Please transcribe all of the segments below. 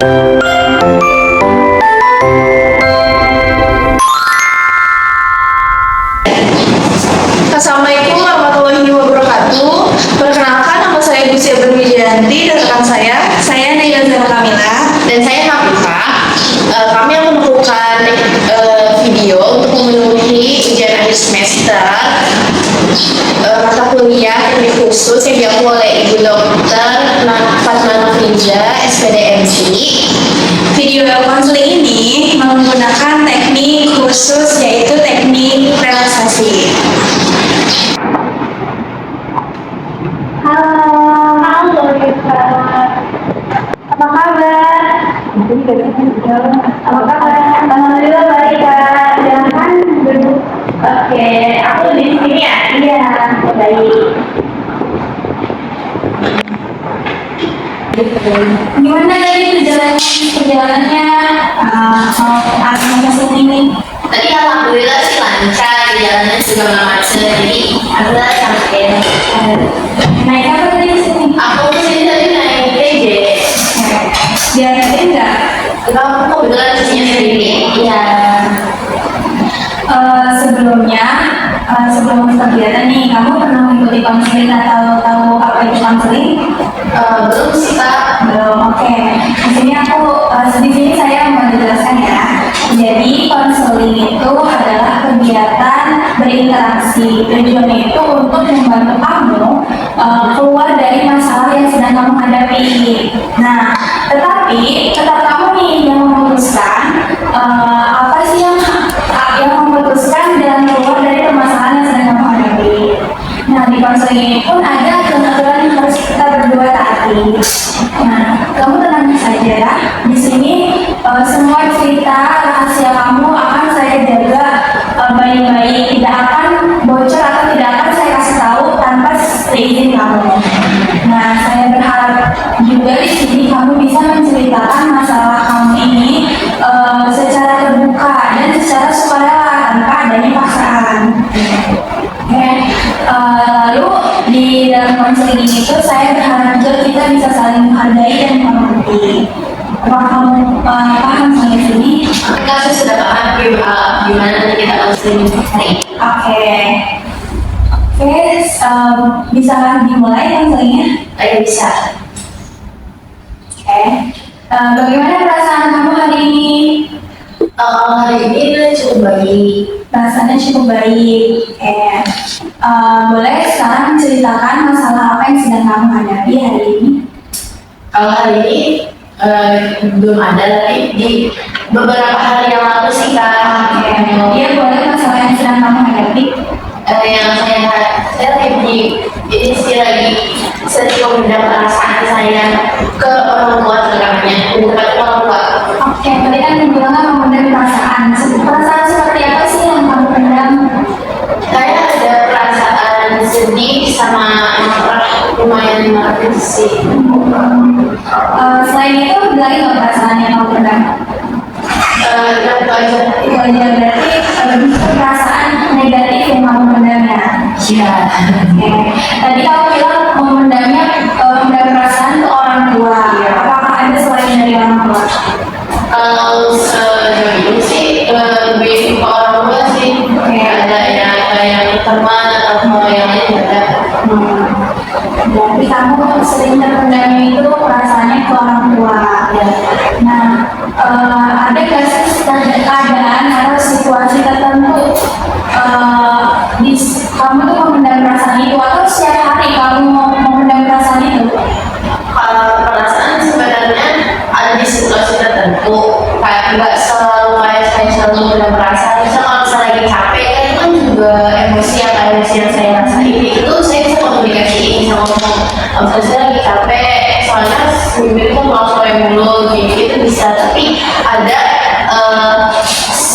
Assalamualaikum warahmatullahi wabarakatuh. Perkenalkan, nama saya Lucia Berwijanti dan rekan saya Naila Zara Kamila Dan saya Hafifah. Kami akan melakukan video untuk memenuhi ujian akhir semester mata kuliah teknik khusus yang diampu oleh Ibu Dr. Fatma Nafriza, SPDMC. Video konseling ini menggunakan teknik khusus yaitu teknik relaksasi. Halo Kak. Apa kabar? Apa kabar? Alhamdulillah baik Kak. Silahkan duduk. Oke, aku di sini ya. Iya, baik. Gimana tadi perjalanannya? Mau masuk ini? Tadi alhamdulillah sih lancar, jalannya juga nggak macet, jadi alhamdulillah sampai. Naik apa tadi ke sini? Aku kesini tadi naik TJ. Diantarin nggak? Kamu kebetulan kesini sendiri. Iya. Sebelum kegiatan nih, kamu pernah mengikuti konseling atau tahu apa itu konseling? Belum sih Kak. Belum, oke. Di sini saya mau menjelaskan ya. Jadi konseling itu adalah kegiatan berinteraksi. Tujuannya itu untuk membantu kamu keluar dari masalah yang sedang kamu hadapi. Nah, tetapi tetap kamu nih yang memutuskan apa sih yang memutuskan dan keluar dari permasalahan yang sedang kamu hadapi. Nah, di konseling ini pun ada aturan yang harus kita berdua taati. Nah, kamu tenang saja. Di sini semua cerita rahasia kamu akan saya jaga baik-baik. Tidak akan bocor atau tidak akan saya kasih tahu tanpa seizin kamu. Nah, saya berharap juga di sini kamu bisa menceritakan masalah kamu ini secara terbuka dan secara sukarela tanpa adanya paksaan. Oke, lalu di dalam konseling ini tuh saya berharap juga kita bisa saling menghargai dan menghormati. Apakah kamu paham sampai sini? Enggak, saya sudah paham gimana nanti kita konseling hari ini. Oke, bisa dimulai konselingnya? Ayo bisa. Oke, bagaimana perasaan kamu hari ini? Hari ini cukup baik. Perasaannya cukup baik. Oke, boleh sekarang ceritakan masalah apa yang sedang kamu hadapi hari ini? Kalau hari ini belum ada, tapi di beberapa hari yang lalu sih Kak. Iya, boleh masalah yang sedang kamu hadapi? Yang saya lagi ini sih lagi sering memendam perasaan saya ke orang tua sebenarnya, bukan orang tua. Oke, tadi kan bilang memendam perasaan. Perasaan seperti apa sih yang kamu pendam? Saya ada perasaan sedih sama marah, lumayan marah sih. Selain itu, ada lagi nggak perasaan yang kamu pendam? Itu aja. Itu aja, berarti lebih ke perasaan negatif yang kamu pendam ya? Iya. Oke. Tadi kamu bilang memendam perasaan ke orang tua. Apakah ada selain dari orang tua? Sejauh ini sih lebih ke orang tua sih. Ada yang teman atau yang lain ada. Berarti kamu sering terpendamnya itu perasaannya ke orang tua. Nah, ada nggak sih keadaan atau situasi tertentu kamu tuh memendam perasaan itu atau setiap hari kamu memendam perasaan itu? Kalau perasaan sebenarnya ada di situasi tertentu, kayak nggak selalu kayak saya selalu memendam perasaan. Misal kalau saya lagi capek kan itu kan juga emosi yang saya rasain itu saya bisa komunikasiin, bisa ngomong. Kalau saya lagi capek, soalnya bibir itu mau sampai mulu gitu bisa. Tapi ada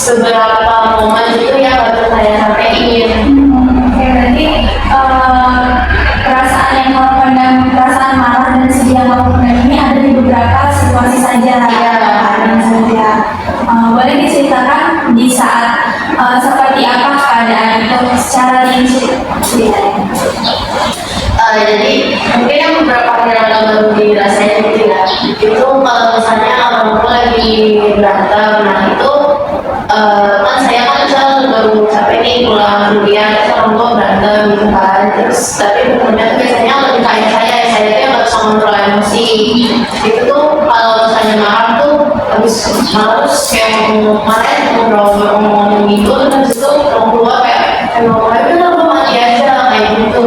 beberapa momen itu yang baru saya sampaikan. Oke, berarti perasaan yang kamu pendam, perasaan marah dan sedih yang kamu pendam ini ada di beberapa situasi saja. Saja. Boleh diceritakan di saat seperti apa keadaan itu secara rinci? Jadi mungkin yang beberapa hari yang lalu baru dirasain gitu ya, itu kalau misalnya berantem. Nah itu kan saya kan misal baru capek nih pulang kuliah, terus orang tua berantem gitu kan. Terus tapi temennya tuh biasanya lebih kayak saya tuh yang nggak bisa kontrol emosi. Itu tuh kalau misalnya marah tuh habis males kayak kemarin ngomong gitu, terus itu mau keluar kayak udah aku mati aja kayak gitu.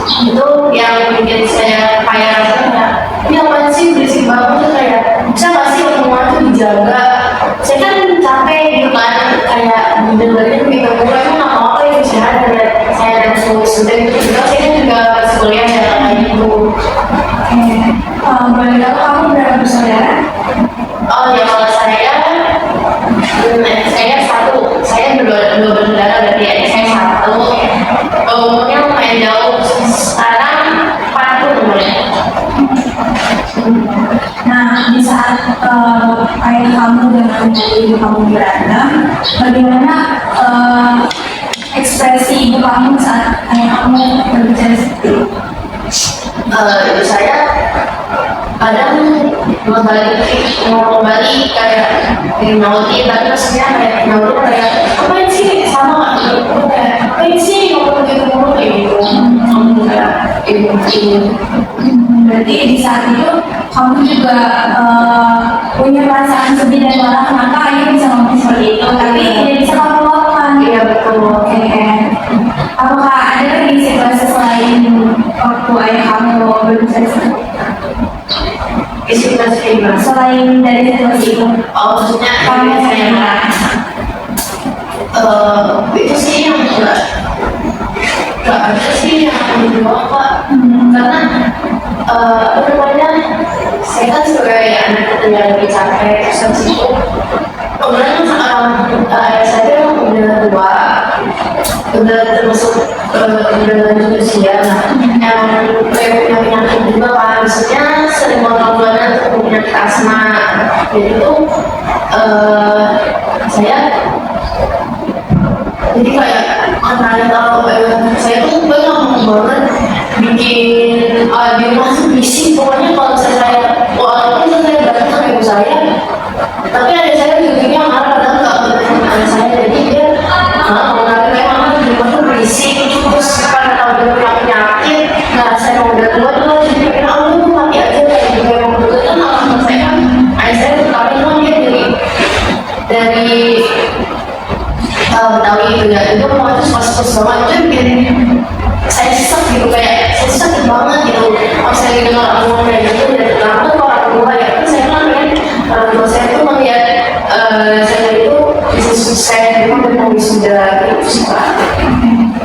Itu yang bikin saya kayak rasanya ini apaan sih berisik banget tuh, kayak bisa nggak sih omongan tuh dijaga. Saya kan capek gitu kan, kayak dengerin kita mulai emang nggak apa-apa ya misalnya dari saya dan sudah gitu juga saya kan juga kuliah ya kayak gitu. Boleh tahu kamu berapa bersaudara? Oh ya kalau saya satu, saya dua bersaudara, berarti adik saya satu. Umurnya lumayan jauh, sekarang 40 umurnya. Nah, di saat ayah kamu dan ibu kamu berantem, bagaimana ekspresi ibu kamu saat ayah kamu berbicara seperti itu? Ibu saya kadang ngomong balik kayak nyautin, tapi maksudnya kayak nyautin kayak apain sih sama nggak gitu, kayak apain sih ngomong gitu mulu kayak gitu, ngomong kayak ibu. Berarti di saat itu kamu juga punya perasaan sedih dan marah kenapa ayah bisa ngomong seperti itu, tapi tidak bisa kamu luapkan. Iya betul. Oke. Apakah ada lagi situasi selain waktu ayah kamu berbicara seperti itu? Situasi kayak gimana? Selain dari situasi itu, Oh maksudnya kamu saya marah. Itu sih yang nggak ada sih yang menjawab Pak. Karena apa namanya, saya kan sebagai anak yang lagi capek, terus habis itu kemudian ayah saya udah tua, udah termasuk udah lanjut usia, yang kayak punya penyakit juga kan, maksudnya sering ngomong-ngomongan untuk penyakit asma. Jadi tuh saya jadi kayak karena tahu saya tuh gue nggak mau banget bikin di rumah tuh bising. Pokoknya kalau saya walaupun saya berantem sama ibu saya, tapi ada saya juga marah kadang nggak sama anak saya, jadi dia mengalir kayak mama di rumah tuh berisik. Terus karena tahu dia punya penyakit, nah saya mau udah tua tuh jadi pikir aku tuh mati aja kayak gitu. Yang betul kan alasan saya kan ayah saya kemarin kan dia dari Betawi gitu ya, itu mau itu pas banget, itu bikin saya sesek gitu, kayak saya sakit banget gitu. Kalau saya dengar orang ngomong kayak gitu, dan kenapa tuh orang tua ya, kan saya kan orang tua saya tuh melihat saya itu bisa sukses, dia kan udah wisuda gitu sih Pak.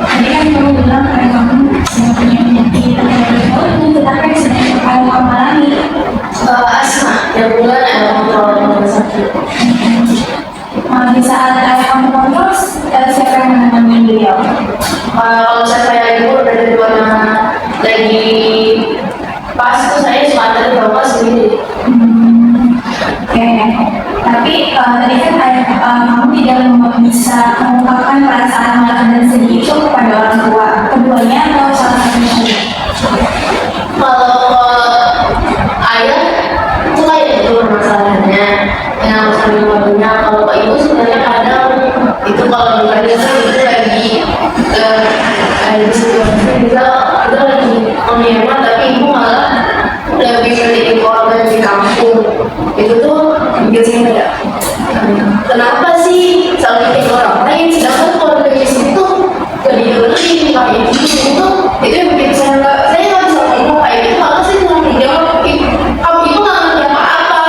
tadi kan kamu bilang ayah kamu punya penyakit tertentu, tetapi sedang ayah kamu alami Asma, yang bulan ada kontrol rumah sakit. di saat ayah kamu kontrol, siapa yang menemani beliau? Kalau saya ibu dari dua anak lagi pas itu saya cuma ada di bawah sendiri. Oke. Tapi tadi kan ayah kamu tidak bisa mengungkapkan perasaan marah dan sedih itu kepada orang tua, keduanya atau salah satunya saja? Kalau ayah itu kayak gitu masalahnya, yang masalah keluarganya. Kalau ke ibu sebenarnya kadang itu kalau bukan itu lagi di situasi kita lagi menyewa, tapi ibu malah lebih memiliki keluarga di kampung. Itu tuh bikin saya kayak kenapa sih selalu bikin orang lain, sedangkan keluarga di sini tuh gak didengerin kayak gitu. Itu yang bikin saya nggak bisa ngomong kayak gitu. Karena saya cuma menjawab kamu itu nggak ngerti apa-apa,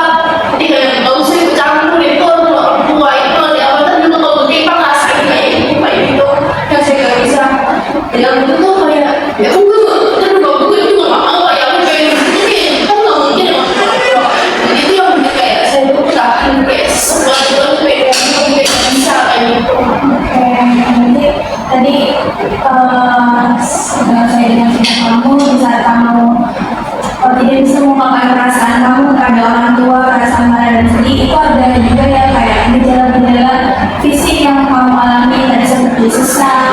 jadi kayak nggak usah ikut campur, itu orang tua itu nanti apa kan juga kalau kita ngerasain kayak gitu yang saya nggak bisa. Yang itu tuh kayak ya kan gue juga nggak mau kayak aku kayak gitu, kan nggak mungkin ya. Jadi itu yang bikin kayak saya tuh yakin kayak semua itu kayak nggak bisa kayak gitu. Oke, nanti tadi setelah saya dengar cerita kamu, di saat kamu tidak bisa mengungkapkan perasaan kamu kepada orang tua, perasaan marah dan sedih, itu ada juga ya kayak gejala-gejala fisik yang kamu alami tadi seperti sesak.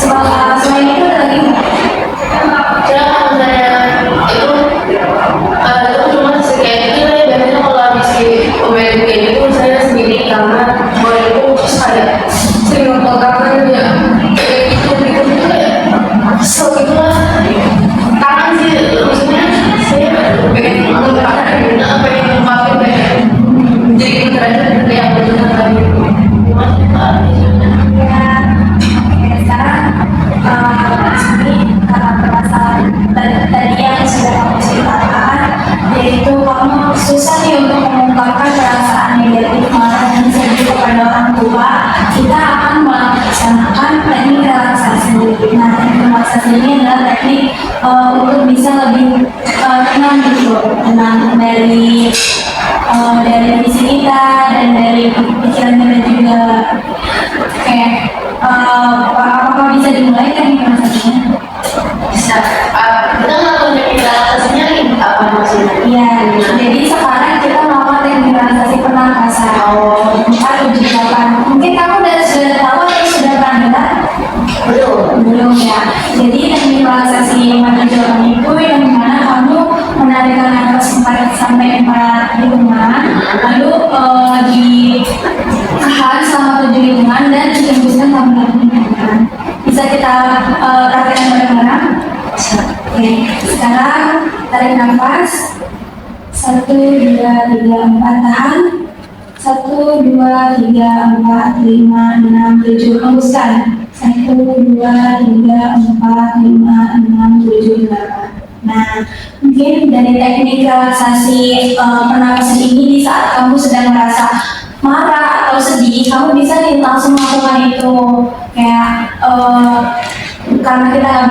Selain itu ada lagi nggak? Ya kalau saya itu cuma kayak gitu ya, biasanya kalau habis di obat kayak dari visi kita dan dari pikiran kita juga. Kayak apakah bisa dimulai kan relaksasinya? Bisa. Kita ngelakuin teknik relaksasinya apa maksudnya? Iya, jadi sekarang kita melakukan teknik relaksasi pernapasan. Empat tujuh delapan. Mungkin kamu sudah tahu atau sudah pernah dengar? Belum ya. Jadi teknik relaksasi 478 itu yang dimana kamu menarikkan nafas 4 sampai 4 hitungan, lalu ditahan selama 7 hitungan dan dihembuskan selama 8 hitungan. Bisa kita praktekkan bareng-bareng? Oke. Sekarang tarik nafas. 1, 2, 3, 4 tahan. 1, 2, 3, 4, 5, 6, 7 hembuskan. 1, 2, 3, 4, 5, 6, 7, 8. Nah, mungkin dari teknik relaksasi pernapasan ini di saat kamu sedang merasa marah atau sedih, kamu bisa langsung melakukan itu. Kayak karena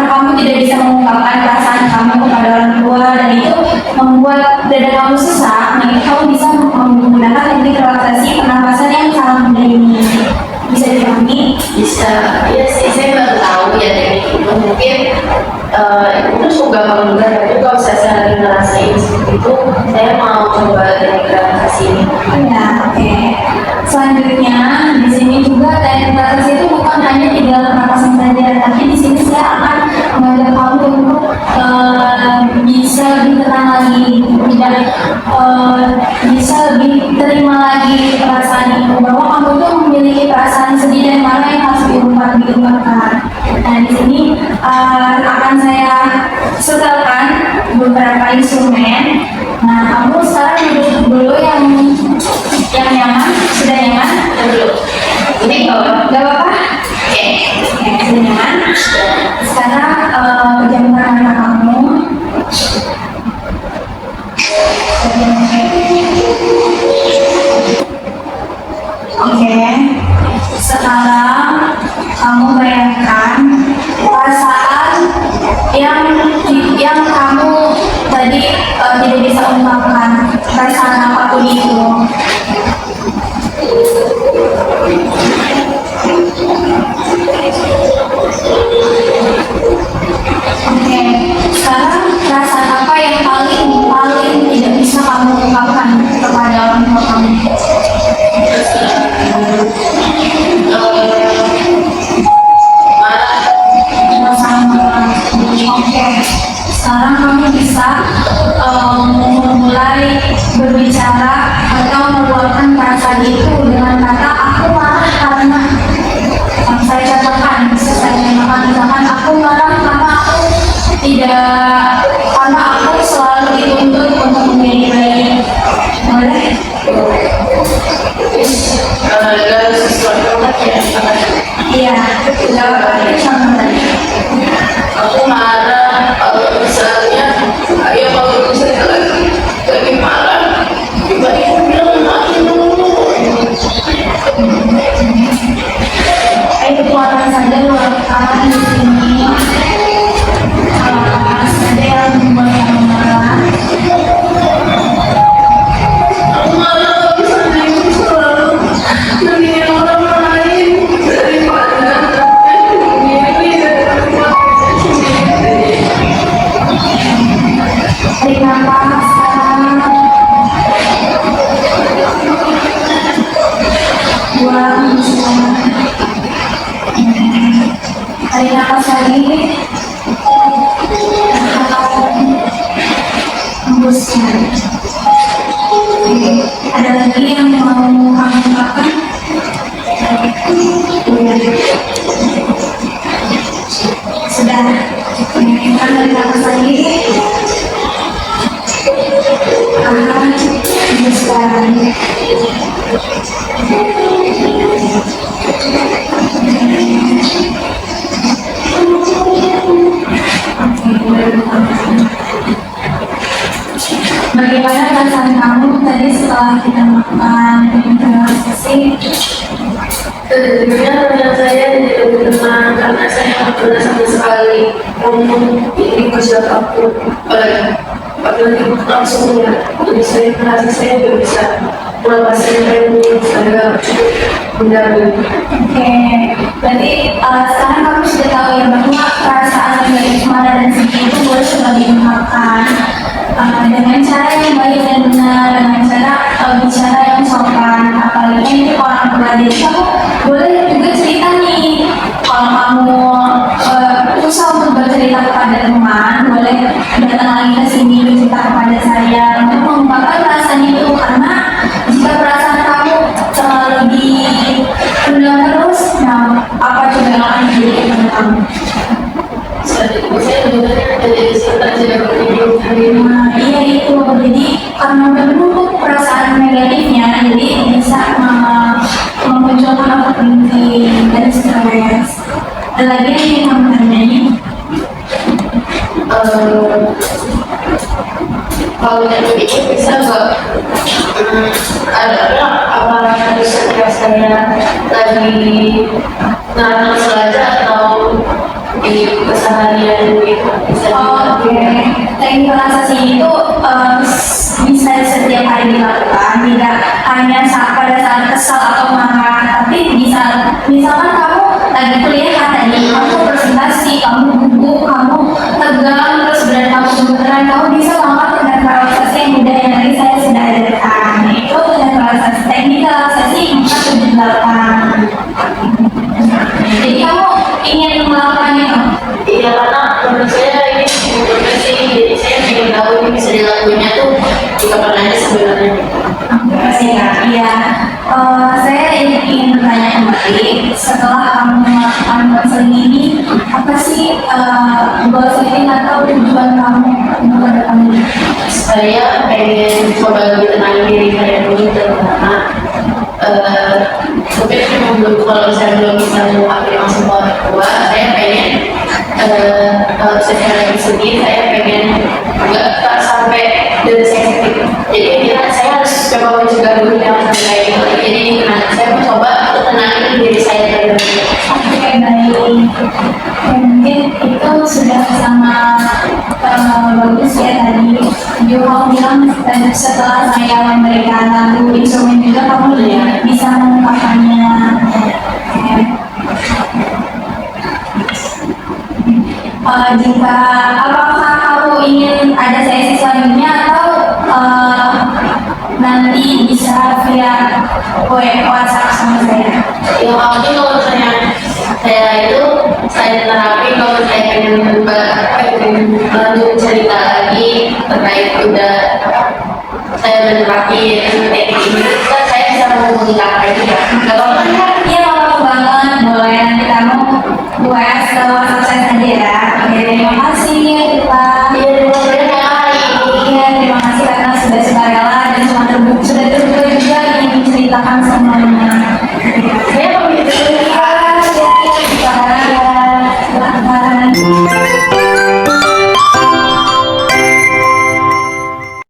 kamu tidak bisa mengungkapkan perasaan kamu kepada orang tua dan itu membuat dada kamu sesak. Nah, kamu bisa menggunakan teknik relaksasi pernapasan yang sangat mudah ini. Bisa dipahami? Bisa. Iya sih, saya baru tahu ya teknik itu. Mungkin itu juga gampang juga, tapi kalau saya lagi ngerasain seperti itu, saya mau coba teknik relaksasi ini. Ya, oke. Selanjutnya di sini juga teknik relaksasi itu bukan hanya di dalam pernapasan saja, tapi di sini saya akan mengajak kamu untuk bisa lebih tenang lagi dan bisa lebih terima lagi perasaan itu, bahwa kamu itu memiliki perasaan sedih dan marah yang harus diungkapkan. Nah, di sini akan saya setelkan beberapa instrumen. Nah, kamu sekarang duduk dulu yang nyaman. Sudah nyaman? Dulu. Ini kalau Gak apa-apa? oke. Oke, sudah nyaman. Sekarang pejamkan mata kamu. Oke. Sekarang kamu bayangkan perasaan yang kamu tadi tidak bisa ungkapkan, perasaan apapun itu. Oke, sekarang perasaan apa yang paling tidak bisa kamu ungkapkan kepada orang tua kamu? Oke, sekarang kamu bisa mulai berbicara atau mengeluarkan perasaan itu dengan kata aku marah karena saya katakan, misalkan aku marah karena aku tidak, karena aku selalu dituntut untuk menjadi baik. Boleh? dalam sesuatu yang sangat Iya, jawab sama tadi. aku marah kalau misalnya kalau misalnya lagi marah tiba-tiba bilang mati dulu. Ayo keluarkan saja luapkan di sini. Ada yang membuat kamu marah. Aku marah kalau misalnya itu selalu nangis orang lain daripada diri daripada sendiri. Tarik nafas sekarang. Buang semua. Tarik nafas lagi. Hembuskan. Ada lagi yang mau kamu ungkapkan? Sudah. Kita tarik nafas lagi. Hembuskan. Bagaimana perasaan kamu tadi setelah kita melakukan relaksasi? Sejujurnya menurut saya tidak tenang karena saya nggak pernah sama sekali ngomong ini ke siapapun. apalagi langsung ya, jadi saya merasa saya juga bisa melepaskan ilmu saya benar. Oke, berarti sekarang kamu sudah tahu ya bahwa perasaan negatif marah dan sedih itu boleh coba diungkapkan dengan cara yang baik dan benar, dengan cara bicara yang sopan. Apalagi ini orang tua, jadi kamu boleh juga cerita nih. Kalau kamu susah untuk bercerita kepada teman, boleh datang lagi ke sini bercerita kepada saya untuk mengungkapkan perasaan itu, karena jika perasaan kamu terlalu dipendam terus, nah apa juga yang akan terjadi kepada kamu? Saya sebenarnya jadi cerita tidak berhubung. Nah, iya itu, jadi karena udah menumpuk perasaan negatifnya, jadi bisa memunculkan overthinking dan stres. Ada lagi yang kamu tanyain? Kalau yang itu bisa nggak ada apa harus setiap saya lagi nanya saja atau di keseharian gitu bisa Oke, teknik relaksasi itu bisa setiap hari dilakukan, tidak hanya pada saat kesal atau marah, tapi bisa misalkan kamu lagi kuliah tadi, kamu presentasi, kamu gugup, kamu tegang, terus benar kamu gemeteran, kamu bisa melakukan teknik relaksasi yang mudah yang tadi saya sudah ajarkan. Itu teknik relaksasi, teknik relaksasi 478. Jadi kamu ingin melakukannya? iya karena menurut saya ini sih jadi saya ingin tahu ini bisa dilakukannya tuh di kapan aja sebenarnya. Iya. Saya ingin bertanya kembali, setelah kamu melakukan konseling ini, apa sih goals atau tujuan kamu untuk ke depannya? Saya pengen coba lebih tenangin diri saya dulu terutama mungkin belum kalau saya belum bisa mengungkapkan semua orang tua, saya pengen kalau saya lagi sedih saya pengen nggak sampai dari sensitif. Jadi ya, saya harus coba mencegah dulu yang sampai kayak gitu. Jadi saya mencoba untuk tenangin diri saya terlebih. Oke, baik. Mungkin itu sudah sama bagus ya tadi. Juga kamu bilang setelah saya memberikan lagu instrumen juga kamu bisa mengungkapkannya. Oke. Jika apakah kamu ingin ada sesi selanjutnya atau nanti bisa via WhatsApp sama saya? Ya mungkin kalau misalnya saya itu saya terapi kalau saya pengen lanjut cerita lagi terkait udah saya menerapi teknik ini kan saya bisa menghubungi kakak juga nggak apa-apa ya. Iya, mau banget, boleh nanti kamu WhatsApp ke WhatsApp saya saja ya. Oke, terima kasih Rita. Iya terima kasih kak. Iya, terima kasih karena sudah sukarela dan sudah terbuka juga ingin menceritakan semua